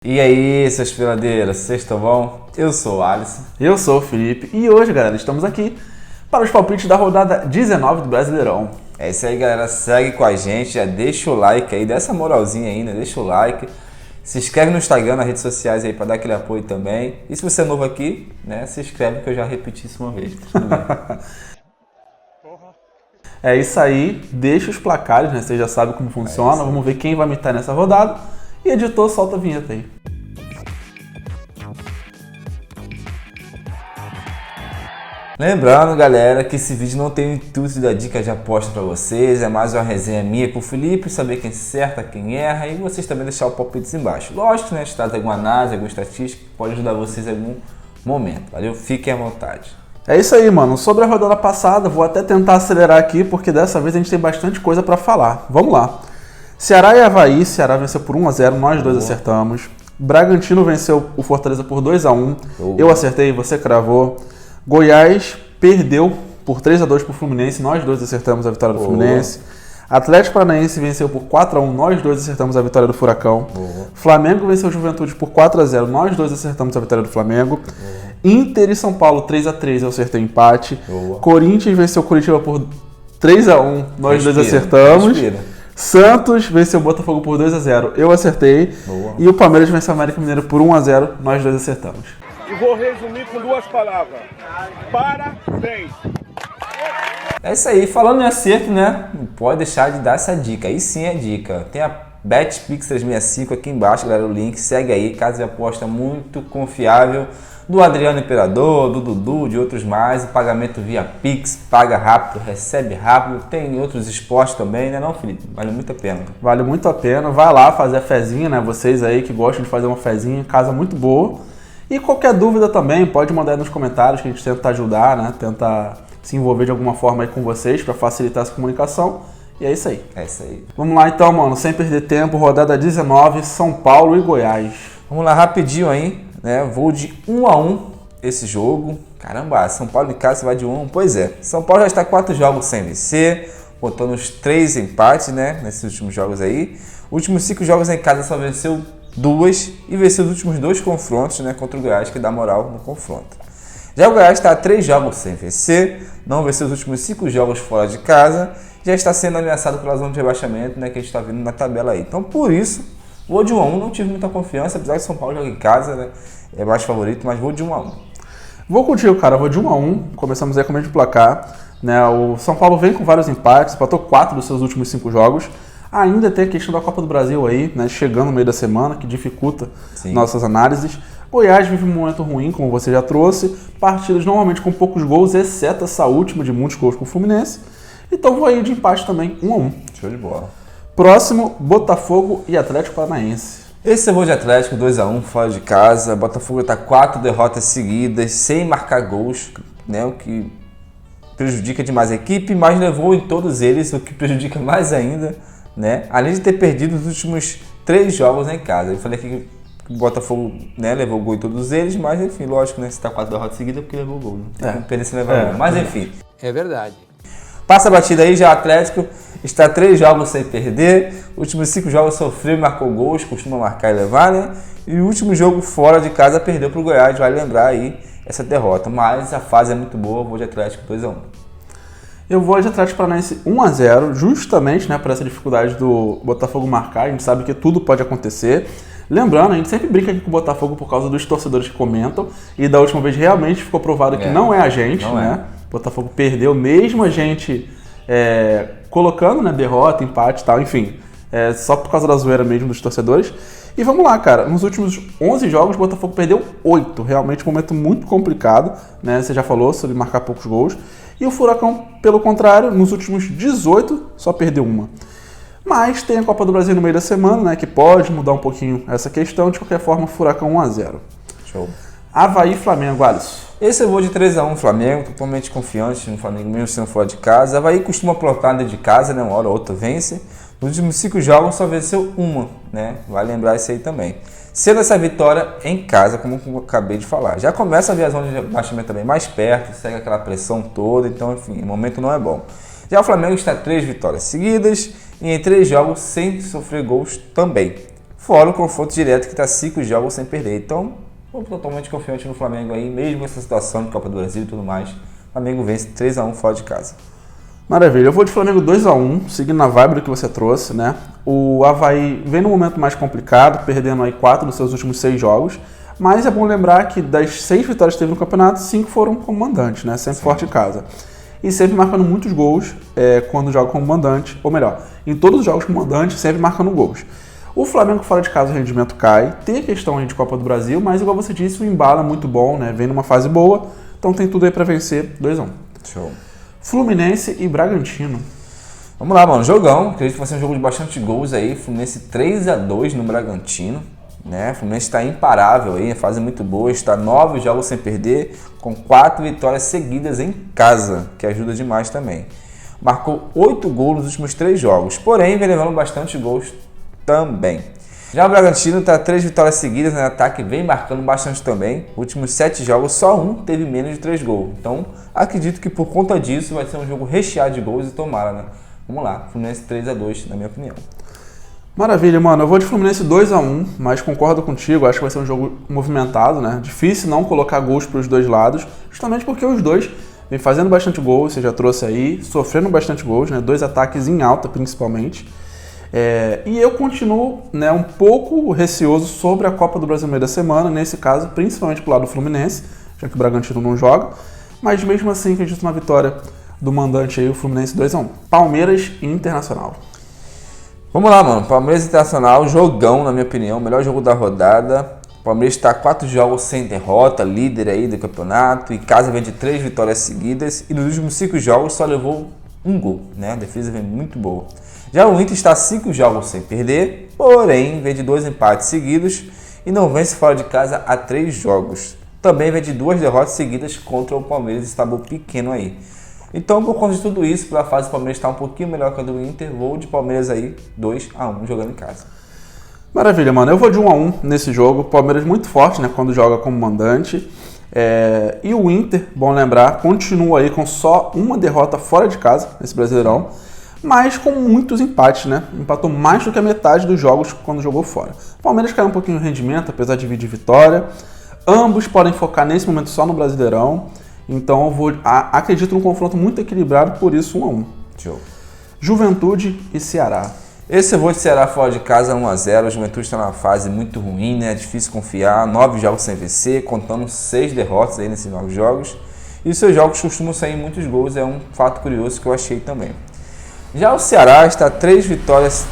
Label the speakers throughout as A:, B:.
A: E aí, seus filadeiros, vocês estão bom? Eu sou o Alisson.
B: Eu sou o Felipe e hoje, galera, estamos aqui para os palpites da rodada 19 do Brasileirão.
A: É isso aí, galera, segue com a gente, já deixa o like aí, dá essa moralzinha aí, né? Deixa o like, se inscreve no Instagram, nas redes sociais aí para dar aquele apoio também. E se você é novo aqui, né, se inscreve que eu já repeti isso uma vez.
B: É isso aí, deixa os placares, né? Você já sabe como funciona, vamos ver quem vai mitar nessa rodada. E editor, solta a vinheta aí.
A: Lembrando, galera, que esse vídeo não tem o intuito de dar dica de aposta para vocês, é mais uma resenha minha com o Felipe, saber quem acerta, quem erra e vocês também deixar o palpite embaixo. Lógico, né, se trata de alguma análise, alguma estatística que pode ajudar vocês em algum momento, valeu? Fiquem à vontade.
B: É isso aí, mano. Sobre a rodada passada, vou até tentar acelerar aqui, porque dessa vez a gente tem bastante coisa para falar. Vamos lá. Ceará e Avaí, Ceará venceu por 1-0, nós dois acertamos. Bragantino venceu o Fortaleza por 2-1, eu acertei, você cravou. Goiás perdeu por 3-2 para o Fluminense, nós dois acertamos a vitória do Fluminense. Atlético Paranaense venceu por 4-1, nós dois acertamos a vitória do Furacão. Flamengo venceu o Juventude por 4-0, nós dois acertamos a vitória do Flamengo. Inter e São Paulo 3-3, eu acertei empate. Corinthians venceu o Curitiba por 3-1, nós dois acertamos. Santos venceu o Botafogo por 2-0, eu acertei. E o Palmeiras venceu o América Mineiro por 1-0, nós dois acertamos.
C: E vou resumir com duas palavras: parabéns!
A: É isso aí, falando em acerto, né? Não pode deixar de dar essa dica. Aí sim é dica. Tem a BetPix 365 aqui embaixo, galera, o link. Segue aí, casa de aposta muito confiável. Do Adriano Imperador, do Dudu, de outros mais. O pagamento via Pix, paga rápido, recebe rápido. Tem outros esportes também, né não, Felipe? Vale muito a pena.
B: Vale muito a pena. Vai lá fazer a fezinha, né? Vocês aí que gostam de fazer uma fezinha, casa muito boa. E qualquer dúvida também, pode mandar aí nos comentários que a gente tenta ajudar, né? Tenta se envolver de alguma forma aí com vocês para facilitar essa comunicação. E é isso aí.
A: É isso aí.
B: Vamos lá então, mano, sem perder tempo, rodada 19, São Paulo e Goiás.
A: Vamos lá rapidinho aí, né? Vou de 1-1 esse jogo. Caramba, São Paulo em casa vai de 1-1. Pois é, São Paulo já está 4 jogos sem vencer, botando os 3 empates, né? Nesses últimos jogos aí. Últimos 5 jogos em casa só venceu 2 e venceu os últimos 2 confrontos, né, contra o Goiás, que dá moral no confronto. Já o Goiás está a 3 jogos sem vencer, não venceu os últimos 5 jogos fora de casa, já está sendo ameaçado pela zona de rebaixamento, né, que a gente está vendo na tabela aí. Então, por isso, vou de 1-1, não tive muita confiança, apesar que São Paulo joga em casa, né, é mais favorito, mas vou de 1-1.
B: Vou contigo, cara, vou de 1-1, começamos aí com o meio de placar, né, o São Paulo vem com vários empates, empatou 4 dos seus últimos 5 jogos. Ainda tem a questão da Copa do Brasil aí, né, chegando no meio da semana, que dificulta nossas análises. Goiás vive um momento ruim, como você já trouxe. Partidas normalmente com poucos gols, exceto essa última de muitos gols com o Fluminense. Então vou aí de empate também, 1-1.
A: Show de bola.
B: Próximo, Botafogo e Atlético Paranaense.
A: Esse eu vou de Atlético, 2-1, fora de casa. Botafogo está 4 derrotas seguidas, sem marcar gols, né, o que prejudica demais a equipe, mas levou em todos eles, o que prejudica mais ainda, né? Além de ter perdido os últimos 3 jogos em casa. Eu falei que o Botafogo, né, levou gol em todos eles, mas enfim, lógico, né? Se tá 4 derrotas seguidas é porque levou gol. Não tem como perder se levar gol. Mas enfim.
D: É verdade.
A: Passa a batida aí, já o Atlético está 3 jogos sem perder. Últimos 5 jogos sofreu e marcou gols, costuma marcar e levar, né? E o último jogo fora de casa perdeu pro Goiás, vai lembrar aí essa derrota. Mas a fase é muito boa, vou de Atlético 2-1.
B: Eu vou de Atlético Paranaense 1-0, justamente, né, por essa dificuldade do Botafogo marcar. A gente sabe que tudo pode acontecer. Lembrando, a gente sempre brinca aqui com o Botafogo por causa dos torcedores que comentam. E da última vez realmente ficou provado que não é a gente, né? O Botafogo perdeu, mesmo a gente colocando, né, derrota, empate e tal, enfim. Só por causa da zoeira mesmo dos torcedores. E vamos lá, cara. Nos últimos 11 jogos, o Botafogo perdeu 8. Realmente um momento muito complicado, né? Você já falou sobre marcar poucos gols. E o Furacão, pelo contrário, nos últimos 18, só perdeu 1. Mas tem a Copa do Brasil no meio da semana, né? Que pode mudar um pouquinho essa questão. De qualquer forma, Furacão 1-0.
A: Show.
B: Avaí e Flamengo, Alisson.
A: Esse eu vou de 3-1 Flamengo, totalmente confiante no Flamengo, mesmo sendo fora de casa. Avaí costuma aprontar dentro de casa, né? Uma hora ou outra vence. Nos últimos 5 jogos só venceu 1, né? Vai lembrar isso aí também. Sendo essa vitória em casa, como eu acabei de falar. Já começa a ver a zona de rebaixamento também mais perto, segue aquela pressão toda, então enfim, o momento não é bom. Já o Flamengo está 3 vitórias seguidas e em 3 jogos sem sofrer gols também. fora o confronto direto que está 5 jogos sem perder. Então, estou totalmente confiante no Flamengo aí, mesmo com essa situação de Copa do Brasil e tudo mais. O Flamengo vence 3-1 fora de casa.
B: Maravilha, eu vou de Flamengo 2-1, seguindo na vibe do que você trouxe, né? O Avaí vem num momento mais complicado, perdendo aí 4 dos seus últimos 6 jogos, mas é bom lembrar que das 6 vitórias que teve no campeonato, 5 foram como mandante, né? Sempre forte em casa. E sempre marcando muitos gols quando joga como mandante, ou melhor, em todos os jogos como mandante, sempre marcando gols. O Flamengo fora de casa o rendimento cai, tem a questão aí de Copa do Brasil, mas igual você disse, o embalo é muito bom, né? Vem numa fase boa, então tem tudo aí para vencer 2-1.
A: Show.
B: Fluminense e Bragantino.
A: Vamos lá, mano. Jogão. Acredito que vai ser um jogo de bastante gols aí. Fluminense 3-2 no Bragantino. Né? Fluminense está imparável aí, fase muito boa. Está 9 jogos sem perder, com 4 vitórias seguidas em casa, que ajuda demais também. Marcou 8 gols nos últimos 3 jogos, porém vem levando bastante gols também. Já o Bragantino está 3 vitórias seguidas no ataque, vem marcando bastante também. Últimos 7 jogos, só um teve menos de 3 gols. Então, acredito que por conta disso vai ser um jogo recheado de gols e tomara, né? Vamos lá, Fluminense 3-2, na minha opinião.
B: Maravilha, mano. Eu vou de Fluminense 2-1, mas concordo contigo, acho que vai ser um jogo movimentado, né? Difícil não colocar gols para os dois lados, justamente porque os dois vêm fazendo bastante gols, você já trouxe aí, sofrendo bastante gols, né? 2 ataques em alta, principalmente. E eu continuo, né, um pouco receoso sobre a Copa do Brasil no meio da semana, nesse caso, principalmente pro lado do Fluminense, já que o Bragantino não joga, mas mesmo assim acredito na vitória do mandante aí, o Fluminense 2-1. Palmeiras e Internacional.
A: Vamos lá, mano. Palmeiras Internacional, jogão, na minha opinião, melhor jogo da rodada. O Palmeiras está 4 jogos sem derrota, líder aí do campeonato, e casa vem de 3 vitórias seguidas, e nos últimos 5 jogos só levou 1 gol, né? A defesa vem muito boa. Já o Inter está 5 jogos sem perder, porém vem de 2 empates seguidos e não vence fora de casa há 3 jogos. Também vem de 2 derrotas seguidas contra o Palmeiras, estábulo pequeno aí. Então, por conta de tudo isso, pela fase do Palmeiras estar um pouquinho melhor que a do Inter, vou de Palmeiras aí 2-1 jogando em casa.
B: Maravilha, mano. Eu vou de 1-1 nesse jogo. Palmeiras muito forte, né, quando joga como mandante. E o Inter, bom lembrar, continua aí com só uma derrota fora de casa nesse Brasileirão, mas com muitos empates, né? Empatou mais do que a metade dos jogos quando jogou fora. O Palmeiras caiu um pouquinho no rendimento, apesar de vir de vitória. Ambos podem focar nesse momento só no Brasileirão. Então eu acredito num confronto muito equilibrado, por isso 1-1.
A: Show.
B: Juventude e Ceará.
A: Esse eu vou de Ceará fora de casa 1-0. A Juventude está numa fase muito ruim, né? Difícil confiar. 9 jogos sem vencer, contando 6 derrotas aí nesses 9 jogos. E os seus jogos costumam sair muitos gols, é um fato curioso que eu achei também. Já o Ceará está 3 vitórias.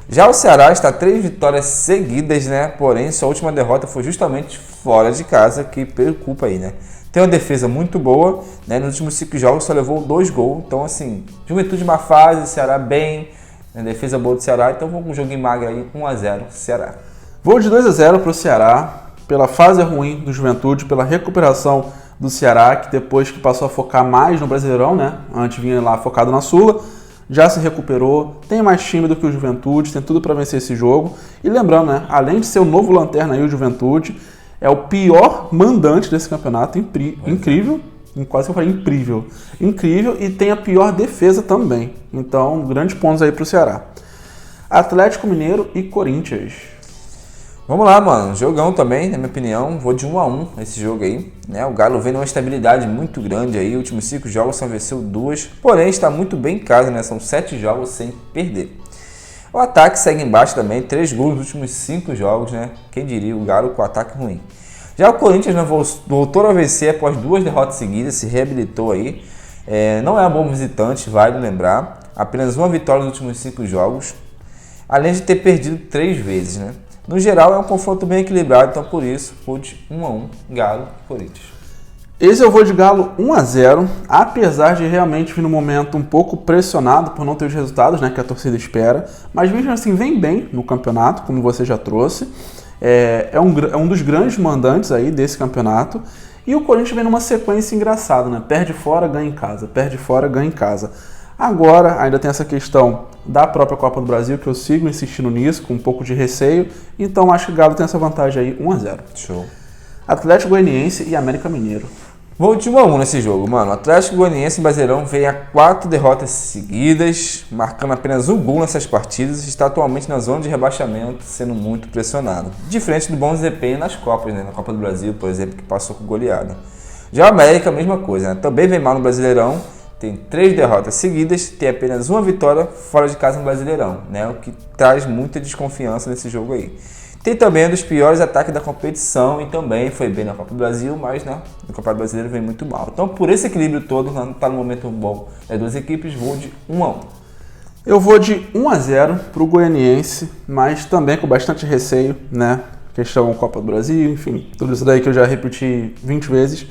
A: Já o Ceará está 3 vitórias seguidas, né? Porém, sua última derrota foi justamente fora de casa, que preocupa aí, né? Tem uma defesa muito boa, né? Nos últimos 5 jogos só levou 2 gols. Então, assim, Juventude má fase, Ceará bem, né? Defesa boa do Ceará. Então, vou com um jogo em magra aí, 1-0, Ceará.
B: Vou de 2-0 para o Ceará, pela fase ruim do Juventude, pela recuperação do Ceará, que depois que passou a focar mais no Brasileirão, né? Antes vinha lá focado na Sula, já se recuperou, tem mais time do que o Juventude, tem tudo para vencer esse jogo. E lembrando, né? Além de ser o novo lanterna aí, o Juventude é o pior mandante desse campeonato, incrível, quase que eu falei incrível, e tem a pior defesa também. Então, grandes pontos aí para o Ceará. Atlético Mineiro e Corinthians.
A: Vamos lá, mano. Jogão também, na minha opinião. Vou de 1-1 esse jogo aí, né? O Galo vem numa estabilidade muito grande aí. Últimos 5 jogos só venceu 2. Porém, está muito bem em casa, né? São 7 jogos sem perder. O ataque segue embaixo também. 3 gols nos últimos 5 jogos, né? Quem diria o Galo com ataque ruim. Já o Corinthians voltou a vencer após 2 derrotas seguidas. Se reabilitou aí. Não é um bom visitante, vale lembrar. Apenas uma vitória nos últimos 5 jogos. Além de ter perdido 3 vezes, né? No geral, é um confronto bem equilibrado, então por isso, vou de 1-1, Galo e Corinthians.
B: Esse eu vou de Galo 1-0, apesar de realmente vir num momento um pouco pressionado por não ter os resultados, né, que a torcida espera, mas mesmo assim vem bem no campeonato, como você já trouxe. É um dos grandes mandantes aí desse campeonato, e o Corinthians vem numa sequência engraçada, né? Perde fora, ganha em casa, perde fora, ganha em casa. Agora, ainda tem essa questão da própria Copa do Brasil, que eu sigo insistindo nisso, com um pouco de receio. Então, acho que o Galo tem essa vantagem aí, 1-0.
A: Show.
B: Atlético Goianiense e América Mineiro.
A: Vou de 1 a 1 nesse jogo, mano. O Atlético Goianiense e Brasileirão vem a 4 derrotas seguidas, marcando apenas um gol nessas partidas e está atualmente na zona de rebaixamento, sendo muito pressionado. Diferente do bom desempenho nas Copas, né? Na Copa do Brasil, por exemplo, que passou com goleada. Já o América, a mesma coisa, né? Também vem mal no Brasileirão, tem 3 derrotas seguidas, tem apenas uma vitória fora de casa no Brasileirão, né? O que traz muita desconfiança nesse jogo aí. Tem também um dos piores ataques da competição e também foi bem na Copa do Brasil, mas né, no Campeonato Brasileiro vem muito mal. Então, por esse equilíbrio todo, não está no momento bom das duas equipes, vou de 1 a 1.
B: Eu vou de 1 a 0 para o Goianiense, mas também com bastante receio, né? Questão Copa do Brasil, enfim, tudo isso daí que eu já repeti 20 vezes.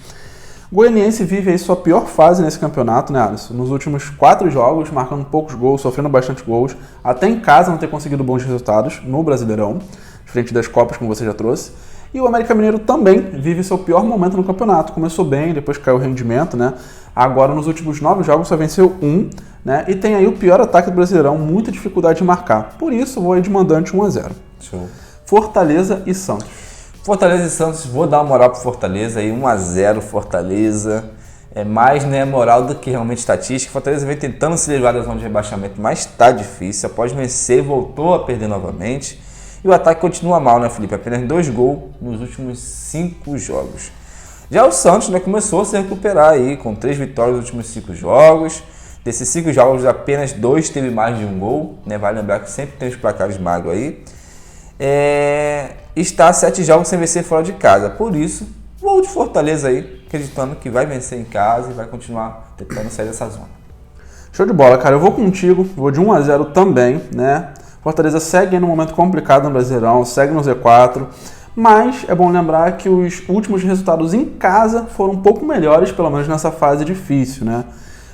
B: O Goianiense vive aí sua pior fase nesse campeonato, né, Alisson? Nos últimos 4 jogos, marcando poucos gols, sofrendo bastante gols, até em casa não ter conseguido bons resultados no Brasileirão, diferente das Copas, como você já trouxe. E o América Mineiro também vive seu pior momento no campeonato. Começou bem, depois caiu o rendimento, né? Agora, nos últimos 9 jogos, só venceu 1, né? E tem aí o pior ataque do Brasileirão, muita dificuldade de marcar. Por isso, vou aí de mandante 1 a 0.
A: Show.
B: Fortaleza e Santos.
A: Fortaleza e Santos, vou dar uma moral pro Fortaleza aí, 1 a 0 Fortaleza. É mais, né, moral do que realmente estatística. Fortaleza vem tentando se livrar da zona de rebaixamento, mas tá difícil. Após vencer, voltou a perder novamente. E o ataque continua mal, né, Felipe? Apenas 2 gols nos últimos 5 jogos. Já o Santos, né, começou a se recuperar aí, com 3 vitórias nos últimos 5 jogos. Desses 5 jogos, apenas 2 teve mais de 1 gol, né? Vale lembrar que sempre tem os placares magros aí. Está a 7 jogos sem vencer fora de casa. Por isso, vou de Fortaleza aí, acreditando que vai vencer em casa e vai continuar tentando sair dessa zona.
B: Show de bola, cara. Eu vou contigo, vou de 1 a 0 também, né? Fortaleza segue em um momento complicado no Brasileirão, segue no Z4, mas é bom lembrar que os últimos resultados em casa foram um pouco melhores, pelo menos nessa fase difícil, né?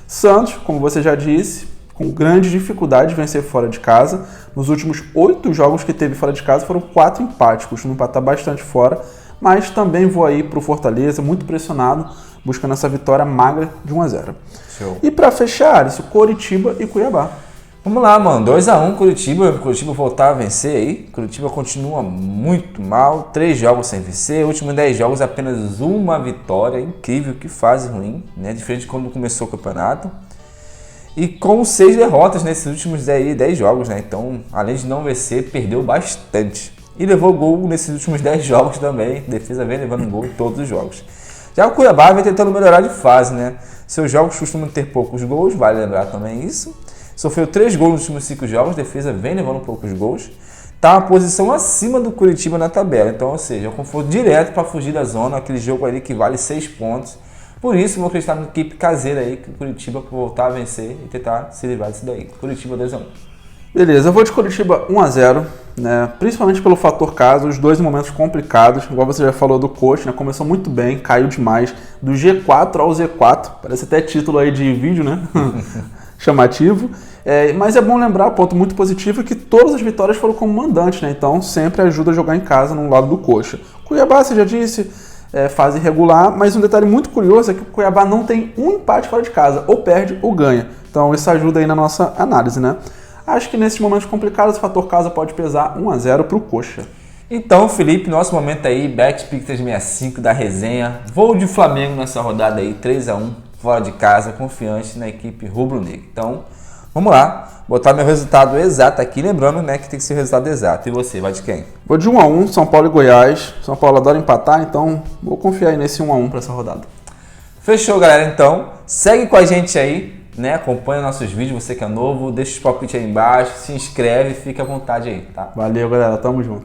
B: Santos, como você já disse, com grande dificuldade de vencer fora de casa. Nos últimos 8 jogos que teve fora de casa foram 4 empates, costuma empatar bastante fora, mas também vou aí pro Fortaleza, muito pressionado, buscando essa vitória magra de 1 a 0.
A: Show.
B: E para fechar, isso, Coritiba e Cuiabá.
A: Vamos lá, mano. 2 a 1 Curitiba. Curitiba voltar a vencer aí. Curitiba continua muito mal. 3 jogos sem vencer. Últimos 10 jogos, apenas uma vitória. Incrível, que fase ruim, né? Diferente de quando começou o campeonato. E com 6 derrotas nesses últimos 10 jogos, né? Então, além de não vencer, perdeu bastante. E levou gol nesses últimos 10 jogos também. Defesa vem levando gol em todos os jogos. Já o Cuiabá vem tentando melhorar de fase, né? Seus jogos costumam ter poucos gols, vale lembrar também isso. Sofreu 3 gols nos últimos 5 jogos, defesa vem levando poucos gols. Está uma posição acima do Curitiba na tabela, então, ou seja, é um conforto direto para fugir da zona, aquele jogo ali que vale 6 pontos. Por isso, vou acreditar na equipe caseira aí, que o Curitiba voltar a vencer e tentar se livrar disso daí. Curitiba 2 a 1.
B: Beleza, eu vou de Coritiba 1 a 0, né? Principalmente pelo fator casa, os dois momentos complicados, igual você já falou do Coxa, né? Começou muito bem, caiu demais, do G4 ao Z4, parece até título aí de vídeo, né? Chamativo. Mas é bom lembrar, ponto muito positivo, é que todas as vitórias foram como mandante, né? Então sempre ajuda a jogar em casa no lado do Coxa. Cuiabá, você já disse, fase irregular, mas um detalhe muito curioso é que o Cuiabá não tem um empate fora de casa, ou perde ou ganha. Então isso ajuda aí na nossa análise, né? Acho que nesses momentos complicados o fator casa pode pesar 1 a 0 para o Coxa.
A: Então, Felipe, nosso momento aí, BetPix 365 da resenha. Vou de Flamengo nessa rodada aí, 3 a 1, fora de casa, confiante na equipe rubro-negra. Então, vamos lá, botar meu resultado exato aqui, lembrando, né, que tem que ser o resultado exato. E você, vai de quem?
B: Vou de 1 a 1, São Paulo e Goiás. São Paulo adora empatar, então vou confiar aí nesse 1 a 1 para essa rodada.
A: Fechou, galera, então. Segue com a gente aí, né? Acompanha nossos vídeos, você que é novo, deixa os palpites aí embaixo, se inscreve, fica à vontade aí, tá?
B: Valeu, galera, tamo junto.